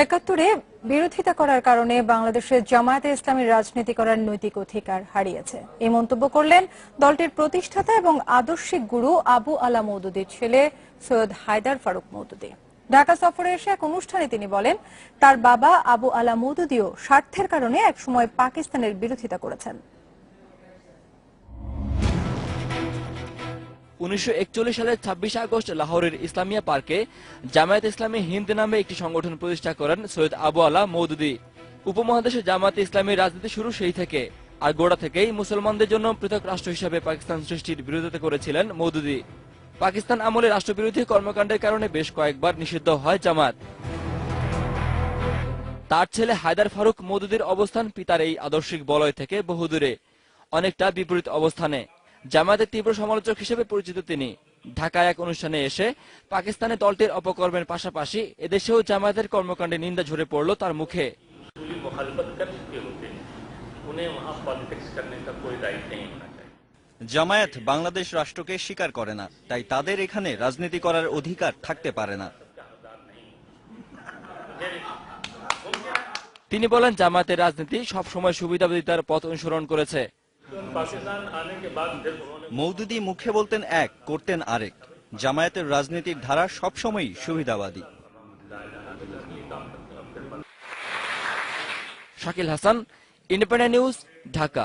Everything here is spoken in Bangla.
একাত্তরে বিরোধিতা করার কারণে বাংলাদেশের জামায়াতে ইসলামীর রাজনীতি করার নৈতিক অধিকার হারিয়েছে এই মন্তব্য করলেন দলটির প্রতিষ্ঠাতা এবং আদর্শিক গুরু আবু আলা মওদুদীর ছেলে সৈয়দ হায়দার ফারুক মওদুদী। ঢাকা সফরে এসে এক অনুষ্ঠানে তিনি বলেন, তার বাবা আবু আলা মওদুদীও স্বার্থের কারণে একসময় পাকিস্তানের বিরোধিতা করেছেন। 1941 সালের 26 আগস্ট লাহোরের ইসলামিয়া পার্কে জামায়াত ইসলামী হিন্দ নামে একটি সংগঠন প্রতিষ্ঠা করেন সৈয়দ আবু আলা মওদুদী। উপমহাদেশে জামায়াত ইসলামীর রাজনীতি শুরু সেই থেকে, আর গোড়া থেকেই মুসলমানদের জন্য পৃথক রাষ্ট্র হিসেবে পাকিস্তান সৃষ্টির বিরোধিতা করেছিলেন মওদুদী। পাকিস্তান আমলে রাষ্ট্রবিরোধী কর্মকাণ্ডের কারণে বেশ কয়েকবার নিষিদ্ধ হয় জামায়াত। তার ছেলে হায়দার ফারুক মওদুদীর অবস্থান পিতার এই আদর্শিক বলয় থেকে বহুদূরে, অনেকটা বিপরীত অবস্থানে। জামায়াতের তীব্র সমালোচক হিসেবে পরিচিত তিনি। ঢাকায় এক অনুষ্ঠানে এসে পাকিস্তানে দলটির অপকর্মের পাশাপাশি এদেশেও জামায়াতের কর্মকাণ্ডে নিন্দা ঝরে পড়ল তার মুখে। জামায়াত বাংলাদেশ রাষ্ট্রকে স্বীকার করে না, তাই তাদের এখানে রাজনীতি করার অধিকার থাকতে পারে না। তিনি বলেন, জামায়াতের রাজনীতি সবসময় সুবিধাবাদিতার পথ অনুসরণ করেছে। মওদুদী মুখে বলতেন এক, করতেন আরেক। জামায়াতের রাজনীতির ধারা সবসময়ই সুবিধাবাদী। Shakil Hasan, independent news, Dhaka.